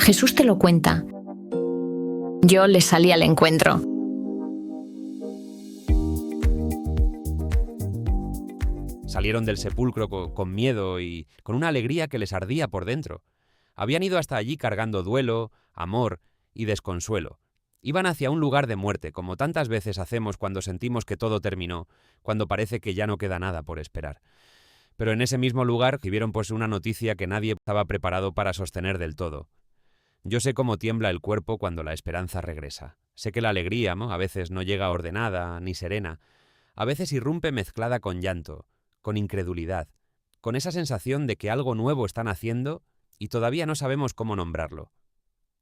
Jesús te lo cuenta. Yo le salí al encuentro. Salieron del sepulcro con miedo y con una alegría que les ardía por dentro. Habían ido hasta allí cargando duelo, amor y desconsuelo. Iban hacia un lugar de muerte, como tantas veces hacemos cuando sentimos que todo terminó, cuando parece que ya no queda nada por esperar. Pero en ese mismo lugar recibieron pues una noticia que nadie estaba preparado para sostener del todo. Yo sé cómo tiembla el cuerpo cuando la esperanza regresa. Sé que la alegría, ¿no?, a veces no llega ordenada ni serena. A veces irrumpe mezclada con llanto, con incredulidad, con esa sensación de que algo nuevo están haciendo y todavía no sabemos cómo nombrarlo.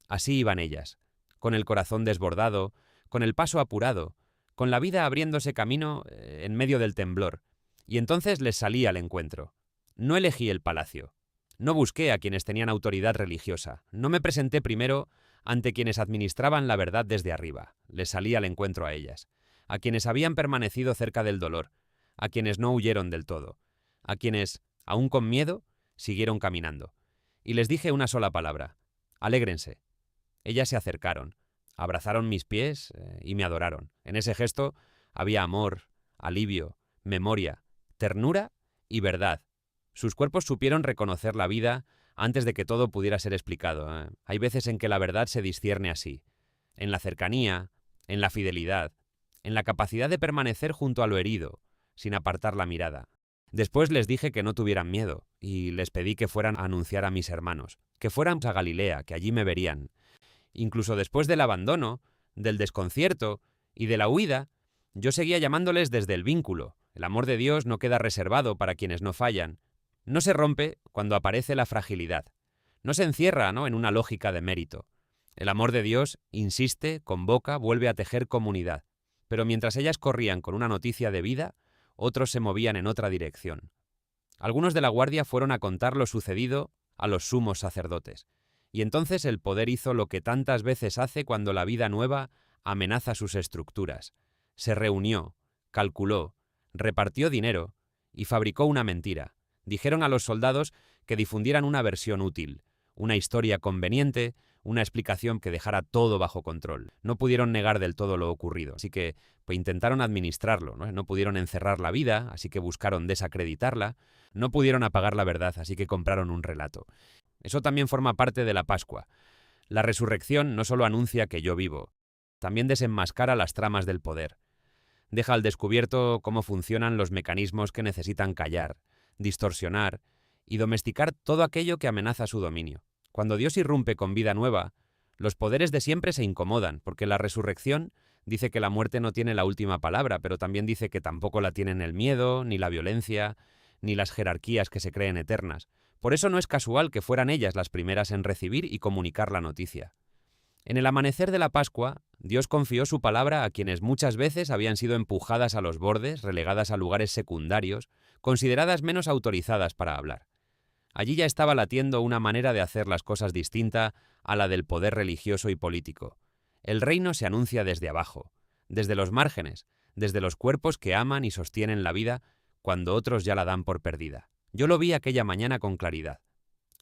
Así iban ellas, con el corazón desbordado, con el paso apurado, con la vida abriéndose camino en medio del temblor. Y entonces les salí al encuentro. No elegí el palacio. No busqué a quienes tenían autoridad religiosa. No me presenté primero ante quienes administraban la verdad desde arriba. Les salí al encuentro a ellas, a quienes habían permanecido cerca del dolor, a quienes no huyeron del todo, a quienes, aún con miedo, siguieron caminando. Y les dije una sola palabra: alégrense. Ellas se acercaron, abrazaron mis pies y me adoraron. En ese gesto había amor, alivio, memoria, ternura y verdad. Sus cuerpos supieron reconocer la vida antes de que todo pudiera ser explicado. Hay veces en que la verdad se discierne así, en la cercanía, en la fidelidad, en la capacidad de permanecer junto a lo herido, sin apartar la mirada. Después les dije que no tuvieran miedo y les pedí que fueran a anunciar a mis hermanos, que fueran a Galilea, que allí me verían. Incluso después del abandono, del desconcierto y de la huida, yo seguía llamándoles desde el vínculo. El amor de Dios no queda reservado para quienes no fallan. No se rompe cuando aparece la fragilidad. No se encierra, ¿no?, en una lógica de mérito. El amor de Dios insiste, convoca, vuelve a tejer comunidad. Pero mientras ellas corrían con una noticia de vida, otros se movían en otra dirección. Algunos de la guardia fueron a contar lo sucedido a los sumos sacerdotes. Y entonces el poder hizo lo que tantas veces hace cuando la vida nueva amenaza sus estructuras. Se reunió, calculó, repartió dinero y fabricó una mentira. Dijeron a los soldados que difundieran una versión útil, una historia conveniente, una explicación que dejara todo bajo control. No pudieron negar del todo lo ocurrido, así que intentaron administrarlo, ¿no? No pudieron encerrar la vida, así que buscaron desacreditarla. No pudieron apagar la verdad, así que compraron un relato. Eso también forma parte de la Pascua. La resurrección no solo anuncia que yo vivo, también desenmascara las tramas del poder. Deja al descubierto cómo funcionan los mecanismos que necesitan callar, distorsionar y domesticar todo aquello que amenaza su dominio. Cuando Dios irrumpe con vida nueva, los poderes de siempre se incomodan, porque la resurrección dice que la muerte no tiene la última palabra, pero también dice que tampoco la tienen el miedo, ni la violencia, ni las jerarquías que se creen eternas. Por eso no es casual que fueran ellas las primeras en recibir y comunicar la noticia. En el amanecer de la Pascua, Dios confió su palabra a quienes muchas veces habían sido empujadas a los bordes, relegadas a lugares secundarios, consideradas menos autorizadas para hablar. Allí ya estaba latiendo una manera de hacer las cosas distinta a la del poder religioso y político. El reino se anuncia desde abajo, desde los márgenes, desde los cuerpos que aman y sostienen la vida cuando otros ya la dan por perdida. Yo lo vi aquella mañana con claridad.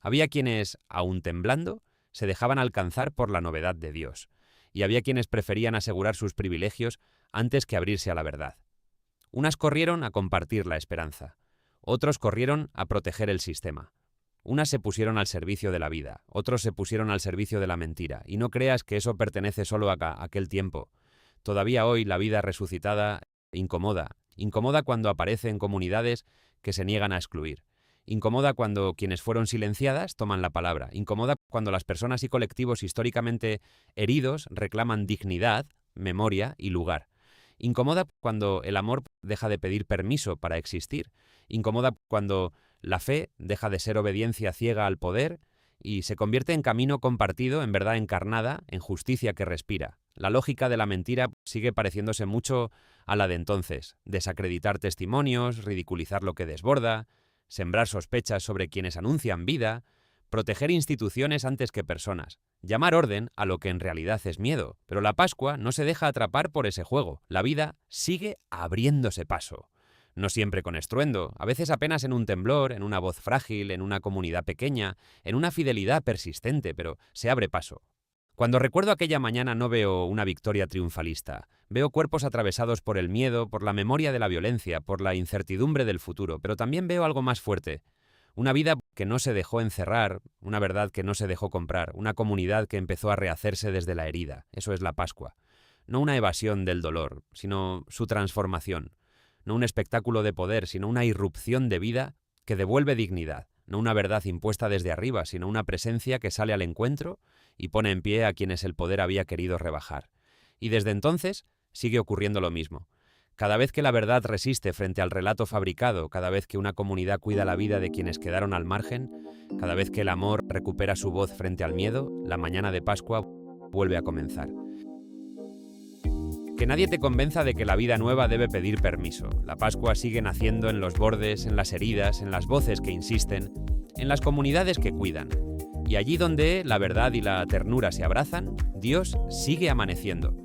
Había quienes, aún temblando, se dejaban alcanzar por la novedad de Dios, y había quienes preferían asegurar sus privilegios antes que abrirse a la verdad. Unas corrieron a compartir la esperanza, otros corrieron a proteger el sistema. Unas se pusieron al servicio de la vida, otros se pusieron al servicio de la mentira, y no creas que eso pertenece solo a aquel tiempo. Todavía hoy la vida resucitada incomoda cuando aparece en comunidades que se niegan a excluir. Incomoda cuando quienes fueron silenciadas toman la palabra. Incomoda cuando las personas y colectivos históricamente heridos reclaman dignidad, memoria y lugar. Incomoda cuando el amor deja de pedir permiso para existir. Incomoda cuando la fe deja de ser obediencia ciega al poder y se convierte en camino compartido, en verdad encarnada, en justicia que respira. La lógica de la mentira sigue pareciéndose mucho a la de entonces. Desacreditar testimonios, ridiculizar lo que desborda, sembrar sospechas sobre quienes anuncian vida, proteger instituciones antes que personas, llamar orden a lo que en realidad es miedo. Pero la Pascua no se deja atrapar por ese juego. La vida sigue abriéndose paso. No siempre con estruendo, a veces apenas en un temblor, en una voz frágil, en una comunidad pequeña, en una fidelidad persistente, pero se abre paso. Cuando recuerdo aquella mañana no veo una victoria triunfalista, veo cuerpos atravesados por el miedo, por la memoria de la violencia, por la incertidumbre del futuro, pero también veo algo más fuerte. Una vida que no se dejó encerrar, una verdad que no se dejó comprar, una comunidad que empezó a rehacerse desde la herida. Eso es la Pascua. No una evasión del dolor, sino su transformación. No un espectáculo de poder, sino una irrupción de vida que devuelve dignidad. No una verdad impuesta desde arriba, sino una presencia que sale al encuentro y pone en pie a quienes el poder había querido rebajar. Y desde entonces sigue ocurriendo lo mismo. Cada vez que la verdad resiste frente al relato fabricado, cada vez que una comunidad cuida la vida de quienes quedaron al margen, cada vez que el amor recupera su voz frente al miedo, la mañana de Pascua vuelve a comenzar. Que nadie te convenza de que la vida nueva debe pedir permiso. La Pascua sigue naciendo en los bordes, en las heridas, en las voces que insisten, en las comunidades que cuidan. Y allí donde la verdad y la ternura se abrazan, Dios sigue amaneciendo.